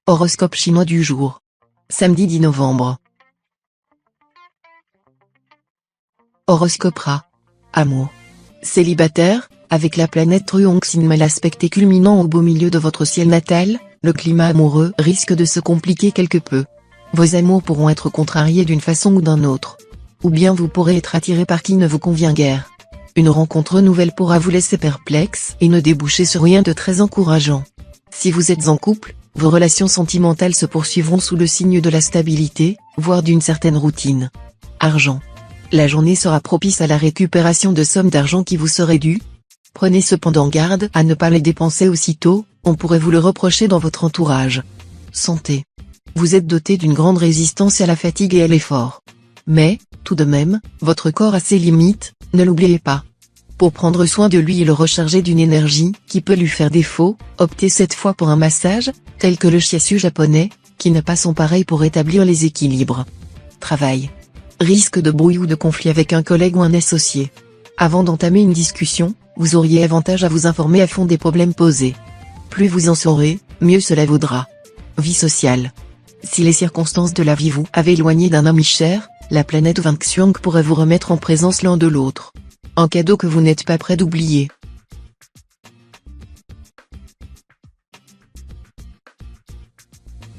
Horoscope chinois du jour. Samedi 10 novembre. Horoscope Ra. Amour. Célibataire, avec la planète Truongxin mal aspectée culminant au beau milieu de votre ciel natal, le climat amoureux risque de se compliquer quelque peu. Vos amours pourront être contrariés d'une façon ou d'une autre. Ou bien vous pourrez être attiré par qui ne vous convient guère. Une rencontre nouvelle pourra vous laisser perplexe et ne déboucher sur rien de très encourageant. Si vous êtes en couple, vos relations sentimentales se poursuivront sous le signe de la stabilité, voire d'une certaine routine. Argent. La journée sera propice à la récupération de sommes d'argent qui vous seraient dues. Prenez cependant garde à ne pas les dépenser aussitôt, on pourrait vous le reprocher dans votre entourage. Santé. Vous êtes doté d'une grande résistance à la fatigue et à l'effort. Mais, tout de même, votre corps a ses limites, ne l'oubliez pas. Pour prendre soin de lui et le recharger d'une énergie qui peut lui faire défaut, optez cette fois pour un massage, tel que le shiatsu japonais, qui n'a pas son pareil pour rétablir les équilibres. Travail. Risque de brouille ou de conflit avec un collègue ou un associé. Avant d'entamer une discussion, vous auriez avantage à vous informer à fond des problèmes posés. Plus vous en saurez, mieux cela vaudra. Vie sociale. Si les circonstances de la vie vous avaient éloigné d'un ami cher, la planète Wangxiang pourrait vous remettre en présence l'un de l'autre. Un cadeau que vous n'êtes pas prêt d'oublier.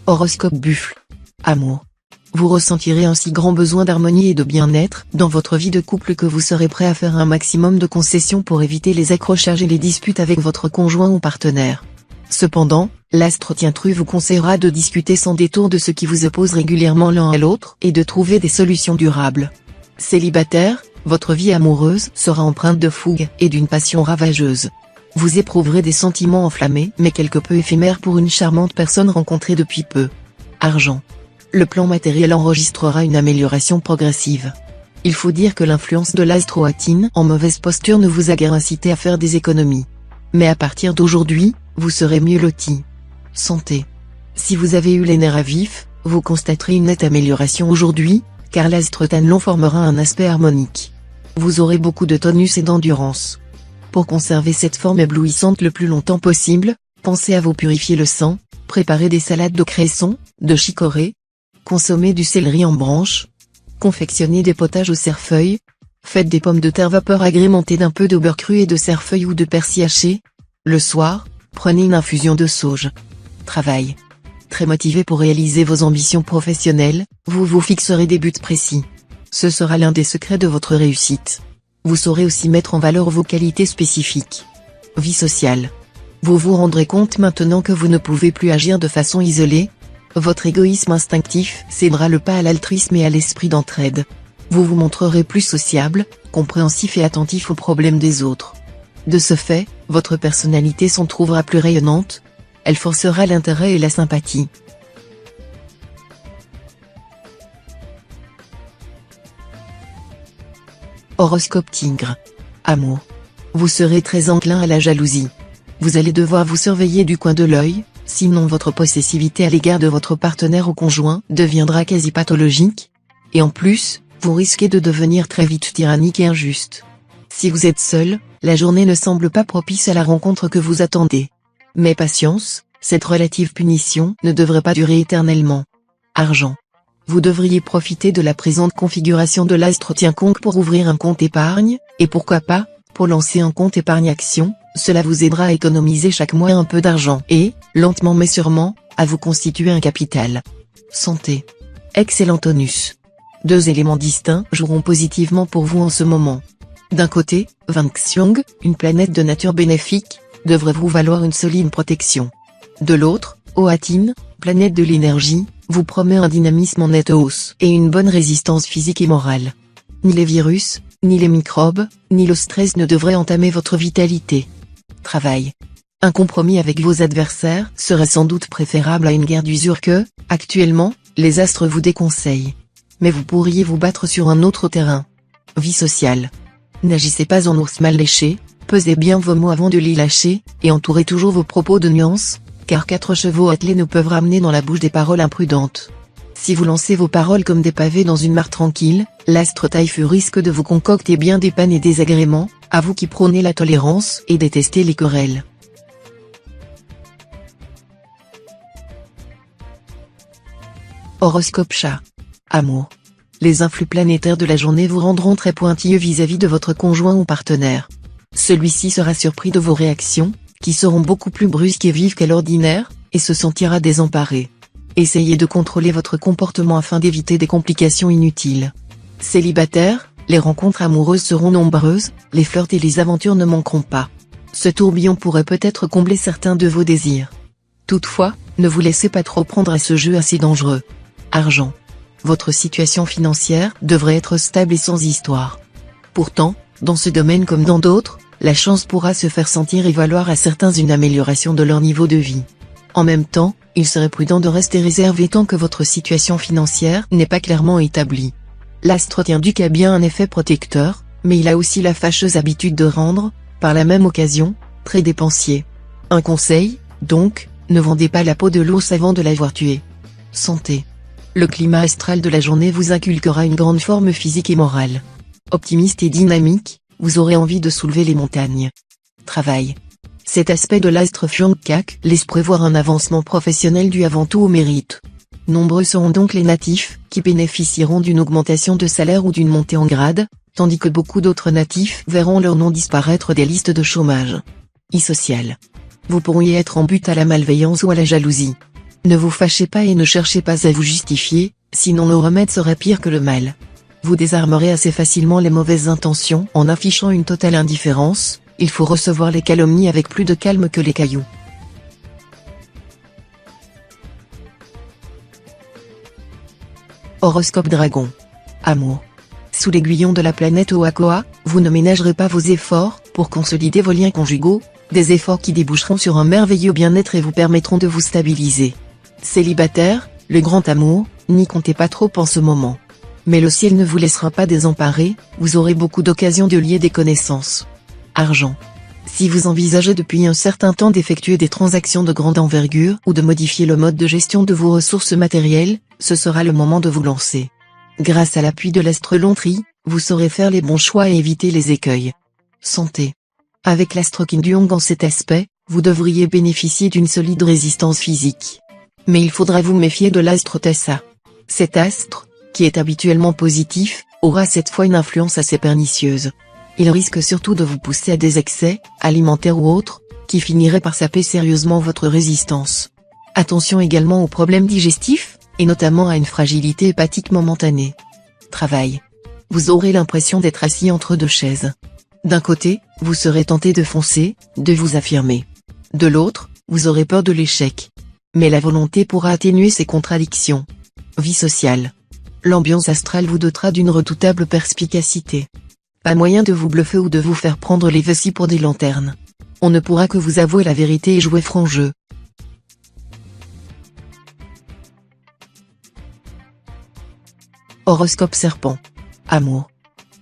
Horoscope Buffle. Amour. Vous ressentirez un si grand besoin d'harmonie et de bien-être dans votre vie de couple que vous serez prêt à faire un maximum de concessions pour éviter les accrochages et les disputes avec votre conjoint ou partenaire. Cependant, l'astre Tientru vous conseillera de discuter sans détour de ce qui vous oppose régulièrement l'un à l'autre et de trouver des solutions durables. Célibataire, votre vie amoureuse sera empreinte de fougue et d'une passion ravageuse. Vous éprouverez des sentiments enflammés mais quelque peu éphémères pour une charmante personne rencontrée depuis peu. Argent. Le plan matériel enregistrera une amélioration progressive. Il faut dire que l'influence de l'astro-Atine en mauvaise posture ne vous a guère incité à faire des économies. Mais à partir d'aujourd'hui, vous serez mieux loti. Santé. Si vous avez eu les nerfs à vif, vous constaterez une nette amélioration aujourd'hui, car l'astre Tanlon formera un aspect harmonique. Vous aurez beaucoup de tonus et d'endurance. Pour conserver cette forme éblouissante le plus longtemps possible, pensez à vous purifier le sang, préparez des salades de cresson, de chicorée, consommez du céleri en branches, confectionnez des potages au cerfeuil, faites des pommes de terre vapeur agrémentées d'un peu de beurre cru et de cerfeuil ou de persil haché. Le soir, prenez une infusion de sauge. Travail. Très motivé pour réaliser vos ambitions professionnelles, vous vous fixerez des buts précis. Ce sera l'un des secrets de votre réussite. Vous saurez aussi mettre en valeur vos qualités spécifiques. Vie sociale. Vous vous rendrez compte maintenant que vous ne pouvez plus agir de façon isolée. Votre égoïsme instinctif cédera le pas à l'altruisme et à l'esprit d'entraide. Vous vous montrerez plus sociable, compréhensif et attentif aux problèmes des autres. De ce fait, votre personnalité s'en trouvera plus rayonnante. Elle forcera l'intérêt et la sympathie. Horoscope Tigre. Amour. Vous serez très enclin à la jalousie. Vous allez devoir vous surveiller du coin de l'œil, sinon votre possessivité à l'égard de votre partenaire ou conjoint deviendra quasi pathologique. Et en plus, vous risquez de devenir très vite tyrannique et injuste. Si vous êtes seul, la journée ne semble pas propice à la rencontre que vous attendez. Mais patience, cette relative punition ne devrait pas durer éternellement. Argent. Vous devriez profiter de la présente configuration de l'astre Tiankong pour ouvrir un compte épargne, et pourquoi pas, pour lancer un compte épargne-action, cela vous aidera à économiser chaque mois un peu d'argent et, lentement mais sûrement, à vous constituer un capital. Santé. Excellent tonus. Deux éléments distincts joueront positivement pour vous en ce moment. D'un côté, Wangxiang, une planète de nature bénéfique, devrait vous valoir une solide protection. De l'autre, Oatine, planète de l'énergie, vous promet un dynamisme en nette hausse et une bonne résistance physique et morale. Ni les virus, ni les microbes, ni le stress ne devraient entamer votre vitalité. Travail. Un compromis avec vos adversaires serait sans doute préférable à une guerre d'usure que, actuellement, les astres vous déconseillent. Mais vous pourriez vous battre sur un autre terrain. Vie sociale. N'agissez pas en ours mal léché, pesez bien vos mots avant de les lâcher, et entourez toujours vos propos de nuances, car 4 chevaux attelés ne peuvent ramener dans la bouche des paroles imprudentes. Si vous lancez vos paroles comme des pavés dans une mare tranquille, l'astre Taifu risque de vous concocter bien des pannes et désagréments, à vous qui prônez la tolérance et détestez les querelles. Horoscope chat. Amour. Les influx planétaires de la journée vous rendront très pointilleux vis-à-vis de votre conjoint ou partenaire. Celui-ci sera surpris de vos réactions, qui seront beaucoup plus brusques et vives qu'à l'ordinaire, et se sentira désemparé. Essayez de contrôler votre comportement afin d'éviter des complications inutiles. Célibataire, les rencontres amoureuses seront nombreuses, les flirts et les aventures ne manqueront pas. Ce tourbillon pourrait peut-être combler certains de vos désirs. Toutefois, ne vous laissez pas trop prendre à ce jeu assez dangereux. Argent. Votre situation financière devrait être stable et sans histoire. Pourtant, dans ce domaine comme dans d'autres, la chance pourra se faire sentir et valoir à certains une amélioration de leur niveau de vie. En même temps, il serait prudent de rester réservé tant que votre situation financière n'est pas clairement établie. L'astre tient du cas bien un effet protecteur, mais il a aussi la fâcheuse habitude de rendre, par la même occasion, très dépensier. Un conseil, donc, ne vendez pas la peau de l'ours avant de l'avoir tué. Santé. Le climat astral de la journée vous inculquera une grande forme physique et morale. Optimiste et dynamique, vous aurez envie de soulever les montagnes. Travail. Cet aspect de l'astre Fuangkak laisse prévoir un avancement professionnel dû avant tout au mérite. Nombreux seront donc les natifs qui bénéficieront d'une augmentation de salaire ou d'une montée en grade, tandis que beaucoup d'autres natifs verront leur nom disparaître des listes de chômage. E-social. Vous pourriez être en butte à la malveillance ou à la jalousie. Ne vous fâchez pas et ne cherchez pas à vous justifier, sinon le remède serait pire que le mal. Vous désarmerez assez facilement les mauvaises intentions en affichant une totale indifférence, il faut recevoir les calomnies avec plus de calme que les cailloux. Horoscope Dragon. Amour. Sous l'aiguillon de la planète Oakoa, vous ne ménagerez pas vos efforts pour consolider vos liens conjugaux, des efforts qui déboucheront sur un merveilleux bien-être et vous permettront de vous stabiliser. Célibataire, le grand amour, n'y comptez pas trop en ce moment. Mais le ciel ne vous laissera pas désemparé, vous aurez beaucoup d'occasions de lier des connaissances. Argent. Si vous envisagez depuis un certain temps d'effectuer des transactions de grande envergure ou de modifier le mode de gestion de vos ressources matérielles, ce sera le moment de vous lancer. Grâce à l'appui de l'astre Lontri, vous saurez faire les bons choix et éviter les écueils. Santé. Avec l'astre Kinduong en cet aspect, vous devriez bénéficier d'une solide résistance physique. Mais il faudra vous méfier de l'astre Tessa. Cet astre, qui est habituellement positif, aura cette fois une influence assez pernicieuse. Il risque surtout de vous pousser à des excès, alimentaires ou autres, qui finiraient par saper sérieusement votre résistance. Attention également aux problèmes digestifs, et notamment à une fragilité hépatique momentanée. Travail. Vous aurez l'impression d'être assis entre deux chaises. D'un côté, vous serez tenté de foncer, de vous affirmer. De l'autre, vous aurez peur de l'échec. Mais la volonté pourra atténuer ces contradictions. Vie sociale. L'ambiance astrale vous dotera d'une redoutable perspicacité. Pas moyen de vous bluffer ou de vous faire prendre les vessies pour des lanternes. On ne pourra que vous avouer la vérité et jouer franc jeu. Horoscope Serpent. Amour.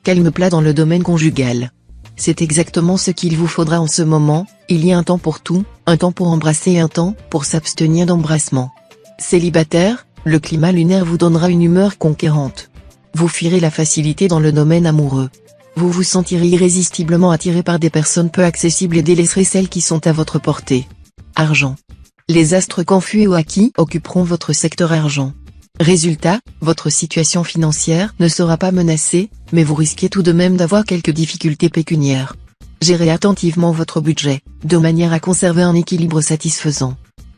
Calme plat dans le domaine conjugal. C'est exactement ce qu'il vous faudra en ce moment, il y a un temps pour tout, un temps pour embrasser et un temps pour s'abstenir d'embrassement. Célibataire, le climat lunaire vous donnera une humeur conquérante. Vous fuirez la facilité dans le domaine amoureux. Vous vous sentirez irrésistiblement attiré par des personnes peu accessibles et délaisserez celles qui sont à votre portée. Argent. Les astres confus et acquis occuperont votre secteur argent. Résultat, votre situation financière ne sera pas menacée, mais vous risquez tout de même d'avoir quelques difficultés pécuniaires. Gérez attentivement votre budget, de manière à conserver un équilibre satisfaisant.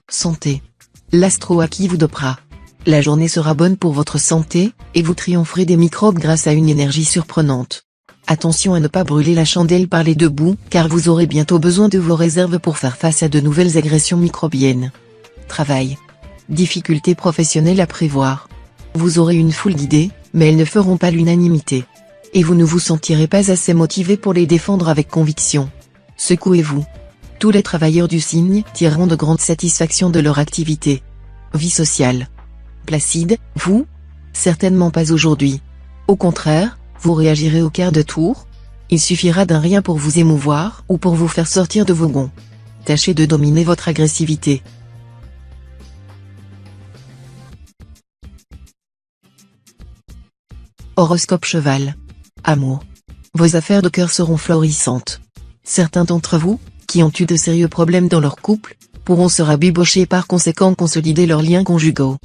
Santé. L'astro acquis vous dopera. La journée sera bonne pour votre santé, et vous triompherez des microbes grâce à une énergie surprenante. Attention à ne pas brûler la chandelle par les deux bouts, car vous aurez bientôt besoin de vos réserves pour faire face à de nouvelles agressions microbiennes. Travail. Difficultés professionnelles à prévoir. Vous aurez une foule d'idées, mais elles ne feront pas l'unanimité. Et vous ne vous sentirez pas assez motivé pour les défendre avec conviction. Secouez-vous. Tous les travailleurs du signe tireront de grandes satisfactions de leur activité. Vie sociale. Placide, vous? Certainement pas aujourd'hui. Au contraire, vous réagirez au quart de tour. Il suffira d'un rien pour vous émouvoir ou pour vous faire sortir de vos gonds. Tâchez de dominer votre agressivité. Horoscope Cheval. Amour. Vos affaires de cœur seront florissantes. Certains d'entre vous, qui ont eu de sérieux problèmes dans leur couple, pourront se rabibocher et par conséquent consolider leurs liens conjugaux.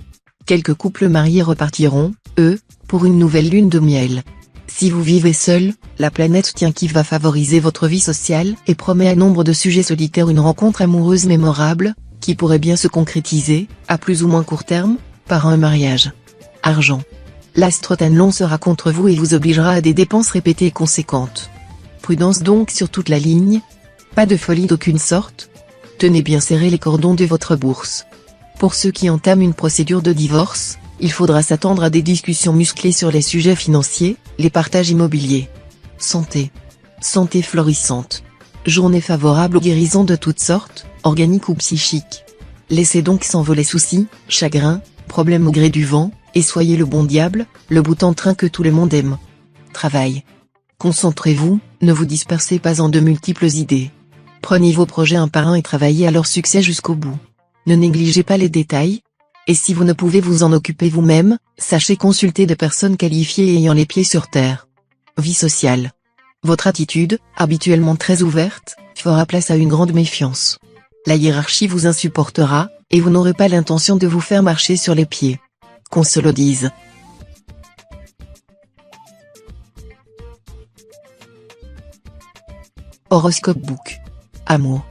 Quelques couples mariés repartiront, eux, pour une nouvelle lune de miel. Si vous vivez seul, la planète tient qui va favoriser votre vie sociale et promet à nombre de sujets solitaires une rencontre amoureuse mémorable, qui pourrait bien se concrétiser, à plus ou moins court terme, par un mariage. Argent. L'astre Tanlon sera contre vous et vous obligera à des dépenses répétées et conséquentes. Prudence donc sur toute la ligne. Pas de folie d'aucune sorte. Tenez bien serré les cordons de votre bourse. Pour ceux qui entament une procédure de divorce, il faudra s'attendre à des discussions musclées sur les sujets financiers, les partages immobiliers. Santé. Santé florissante. Journée favorable aux guérisons de toutes sortes, organiques ou psychiques. Laissez donc s'envoler soucis, chagrins, problèmes au gré du vent, et soyez le bon diable, le bout en train que tout le monde aime. Travail. Concentrez-vous, ne vous dispersez pas en de multiples idées. Prenez vos projets un par un et travaillez à leur succès jusqu'au bout. Ne négligez pas les détails. Et si vous ne pouvez vous en occuper vous-même, sachez consulter des personnes qualifiées et ayant les pieds sur terre. Vie sociale. Votre attitude, habituellement très ouverte, fera place à une grande méfiance. La hiérarchie vous insupportera, et vous n'aurez pas l'intention de vous faire marcher sur les pieds. Qu'on se le dise. Horoscope Book. Amour.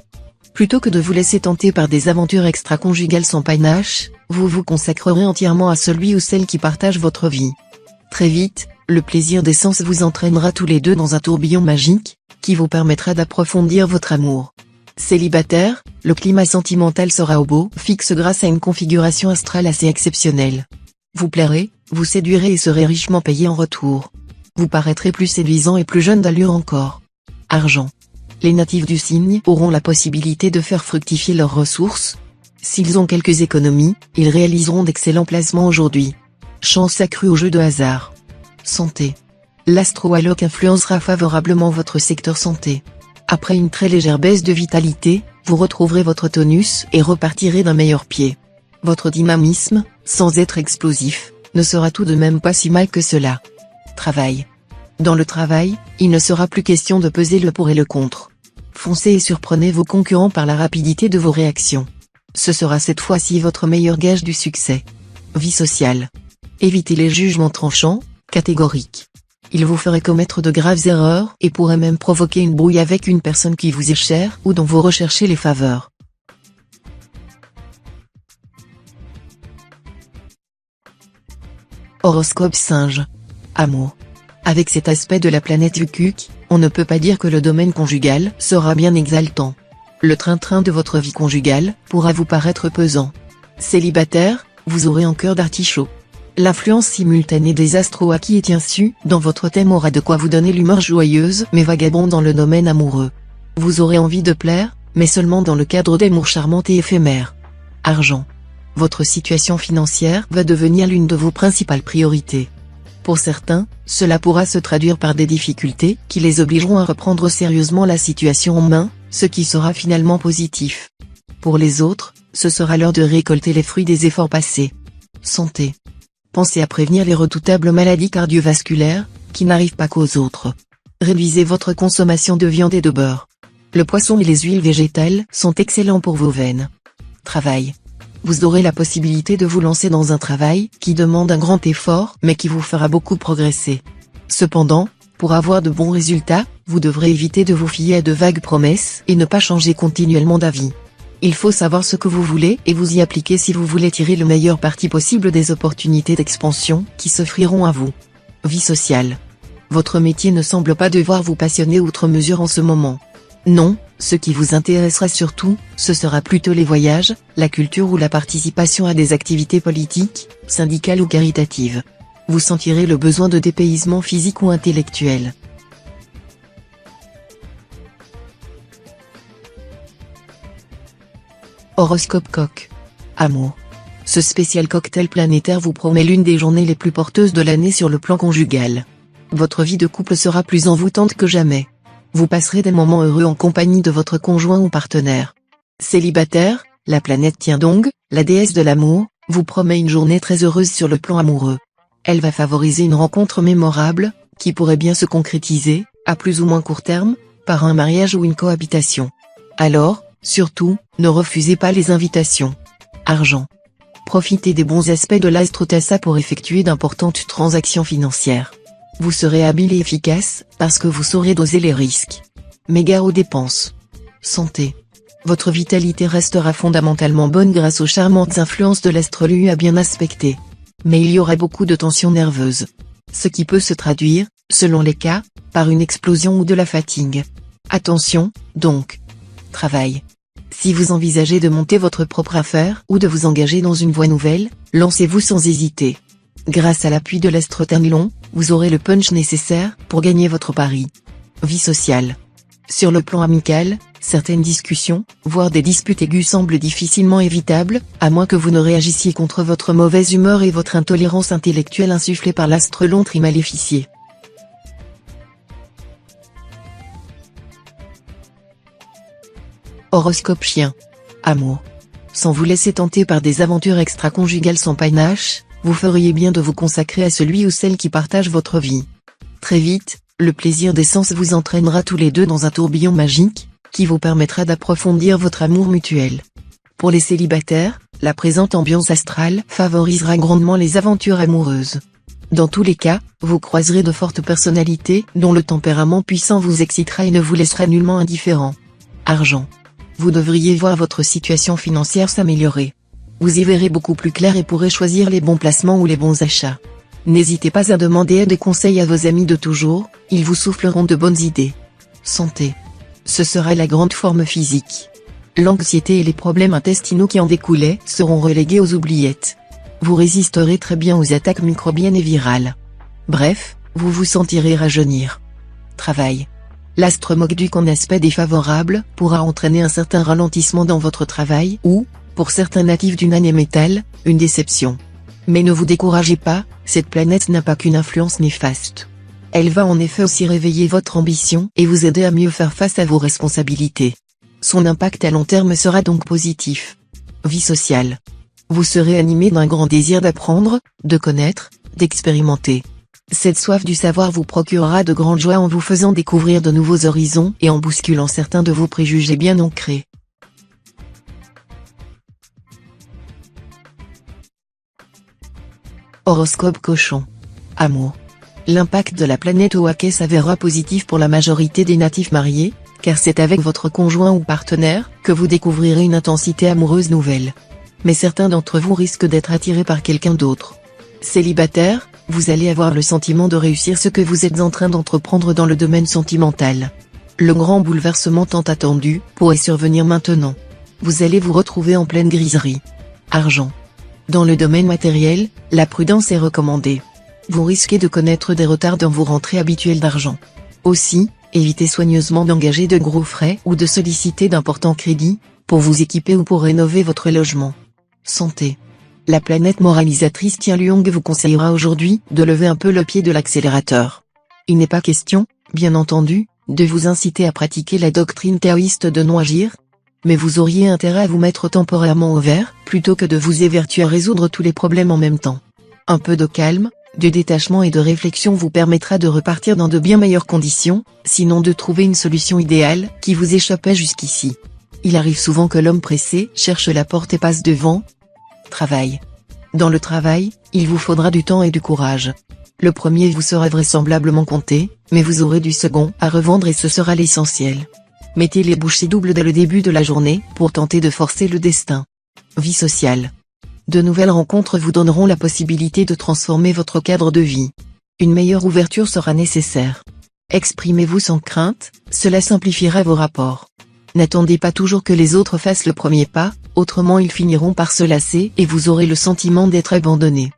Plutôt que de vous laisser tenter par des aventures extra-conjugales sans panache, vous vous consacrerez entièrement à celui ou celle qui partage votre vie. Très vite, le plaisir des sens vous entraînera tous les deux dans un tourbillon magique, qui vous permettra d'approfondir votre amour. Célibataire, le climat sentimental sera au beau fixe grâce à une configuration astrale assez exceptionnelle. Vous plairez, vous séduirez et serez richement payé en retour. Vous paraîtrez plus séduisant et plus jeune d'allure encore. Argent. Les natifs du signe auront la possibilité de faire fructifier leurs ressources. S'ils ont quelques économies, ils réaliseront d'excellents placements aujourd'hui. Chance accrue au jeu de hasard. Santé. L'astro-alloc influencera favorablement votre secteur santé. Après une très légère baisse de vitalité, vous retrouverez votre tonus et repartirez d'un meilleur pied. Votre dynamisme, sans être explosif, ne sera tout de même pas si mal que cela. Travail. Dans le travail, il ne sera plus question de peser le pour et le contre. Foncez et surprenez vos concurrents par la rapidité de vos réactions. Ce sera cette fois-ci votre meilleur gage du succès. Vie sociale. Évitez les jugements tranchants, catégoriques. Ils vous feraient commettre de graves erreurs et pourraient même provoquer une brouille avec une personne qui vous est chère ou dont vous recherchez les faveurs. Horoscope Singe. Amour. Avec cet aspect de la planète Vukuc, on ne peut pas dire que le domaine conjugal sera bien exaltant. Le train-train de votre vie conjugale pourra vous paraître pesant. Célibataire, vous aurez un cœur d'artichaut. L'influence simultanée des astros acquis et insu dans votre thème aura de quoi vous donner l'humeur joyeuse mais vagabonde dans le domaine amoureux. Vous aurez envie de plaire, mais seulement dans le cadre d'amour charmant et éphémère. Argent. Votre situation financière va devenir l'une de vos principales priorités. Pour certains, cela pourra se traduire par des difficultés qui les obligeront à reprendre sérieusement la situation en main, ce qui sera finalement positif. Pour les autres, ce sera l'heure de récolter les fruits des efforts passés. Santé. Pensez à prévenir les redoutables maladies cardiovasculaires, qui n'arrivent pas qu'aux autres. Réduisez votre consommation de viande et de beurre. Le poisson et les huiles végétales sont excellents pour vos veines. Travail. Vous aurez la possibilité de vous lancer dans un travail qui demande un grand effort mais qui vous fera beaucoup progresser. Cependant, pour avoir de bons résultats, vous devrez éviter de vous fier à de vagues promesses et ne pas changer continuellement d'avis. Il faut savoir ce que vous voulez et vous y appliquer si vous voulez tirer le meilleur parti possible des opportunités d'expansion qui s'offriront à vous. Vie sociale. Votre métier ne semble pas devoir vous passionner outre mesure en ce moment. Non, ce qui vous intéressera surtout, ce sera plutôt les voyages, la culture ou la participation à des activités politiques, syndicales ou caritatives. Vous sentirez le besoin de dépaysement physique ou intellectuel. Horoscope Coq. Amour. Ce spécial cocktail planétaire vous promet l'une des journées les plus porteuses de l'année sur le plan conjugal. Votre vie de couple sera plus envoûtante que jamais. Vous passerez des moments heureux en compagnie de votre conjoint ou partenaire. Célibataire, la planète Tiandong, la déesse de l'amour, vous promet une journée très heureuse sur le plan amoureux. Elle va favoriser une rencontre mémorable, qui pourrait bien se concrétiser, à plus ou moins court terme, par un mariage ou une cohabitation. Alors, surtout, ne refusez pas les invitations. Argent. Profitez des bons aspects de l'Astrotassa pour effectuer d'importantes transactions financières. Vous serez habile et efficace, parce que vous saurez doser les risques. Mais gare aux dépenses. Santé. Votre vitalité restera fondamentalement bonne grâce aux charmantes influences de l'astre Lua bien aspecté. Mais il y aura beaucoup de tensions nerveuses. Ce qui peut se traduire, selon les cas, par une explosion ou de la fatigue. Attention, donc. Travail. Si vous envisagez de monter votre propre affaire ou de vous engager dans une voie nouvelle, lancez-vous sans hésiter. Grâce à l'appui de l'astre Tanilon, vous aurez le punch nécessaire pour gagner votre pari. Vie sociale. Sur le plan amical, certaines discussions, voire des disputes aiguës semblent difficilement évitables, à moins que vous ne réagissiez contre votre mauvaise humeur et votre intolérance intellectuelle insufflée par l'astre Long Trimaléficié. Horoscope chien. Amour. Sans vous laisser tenter par des aventures extra-conjugales sans panache, vous feriez bien de vous consacrer à celui ou celle qui partage votre vie. Très vite, le plaisir des sens vous entraînera tous les deux dans un tourbillon magique, qui vous permettra d'approfondir votre amour mutuel. Pour les célibataires, la présente ambiance astrale favorisera grandement les aventures amoureuses. Dans tous les cas, vous croiserez de fortes personnalités dont le tempérament puissant vous excitera et ne vous laissera nullement indifférent. Argent. Vous devriez voir votre situation financière s'améliorer. Vous y verrez beaucoup plus clair et pourrez choisir les bons placements ou les bons achats. N'hésitez pas à demander des conseils à vos amis de toujours, ils vous souffleront de bonnes idées. Santé. Ce sera la grande forme physique. L'anxiété et les problèmes intestinaux qui en découlaient seront relégués aux oubliettes. Vous résisterez très bien aux attaques microbiennes et virales. Bref, vous vous sentirez rajeunir. Travail. L'astre Mogduc en aspect défavorable pourra entraîner un certain ralentissement dans votre travail ou, pour certains natifs d'une année métal, une déception. Mais ne vous découragez pas, cette planète n'a pas qu'une influence néfaste. Elle va en effet aussi réveiller votre ambition et vous aider à mieux faire face à vos responsabilités. Son impact à long terme sera donc positif. Vie sociale. Vous serez animé d'un grand désir d'apprendre, de connaître, d'expérimenter. Cette soif du savoir vous procurera de grandes joies en vous faisant découvrir de nouveaux horizons et en bousculant certains de vos préjugés bien ancrés. Horoscope cochon. Amour. L'impact de la planète Oake s'avérera positif pour la majorité des natifs mariés, car c'est avec votre conjoint ou partenaire que vous découvrirez une intensité amoureuse nouvelle. Mais certains d'entre vous risquent d'être attirés par quelqu'un d'autre. Célibataire, vous allez avoir le sentiment de réussir ce que vous êtes en train d'entreprendre dans le domaine sentimental. Le grand bouleversement tant attendu pourrait survenir maintenant. Vous allez vous retrouver en pleine griserie. Argent. Dans le domaine matériel, la prudence est recommandée. Vous risquez de connaître des retards dans vos rentrées habituelles d'argent. Aussi, évitez soigneusement d'engager de gros frais ou de solliciter d'importants crédits, pour vous équiper ou pour rénover votre logement. Santé. La planète moralisatrice Tianluong vous conseillera aujourd'hui de lever un peu le pied de l'accélérateur. Il n'est pas question, bien entendu, de vous inciter à pratiquer la doctrine taoïste de non-agir, mais vous auriez intérêt à vous mettre temporairement au vert, plutôt que de vous évertuer à résoudre tous les problèmes en même temps. Un peu de calme, de détachement et de réflexion vous permettra de repartir dans de bien meilleures conditions, sinon de trouver une solution idéale qui vous échappait jusqu'ici. Il arrive souvent que l'homme pressé cherche la porte et passe devant. Travail. Dans le travail, il vous faudra du temps et du courage. Le premier vous sera vraisemblablement compté, mais vous aurez du second à revendre et ce sera l'essentiel. Mettez les bouchées doubles dès le début de la journée pour tenter de forcer le destin. Vie sociale. De nouvelles rencontres vous donneront la possibilité de transformer votre cadre de vie. Une meilleure ouverture sera nécessaire. Exprimez-vous sans crainte, cela simplifiera vos rapports. N'attendez pas toujours que les autres fassent le premier pas, autrement ils finiront par se lasser et vous aurez le sentiment d'être abandonné.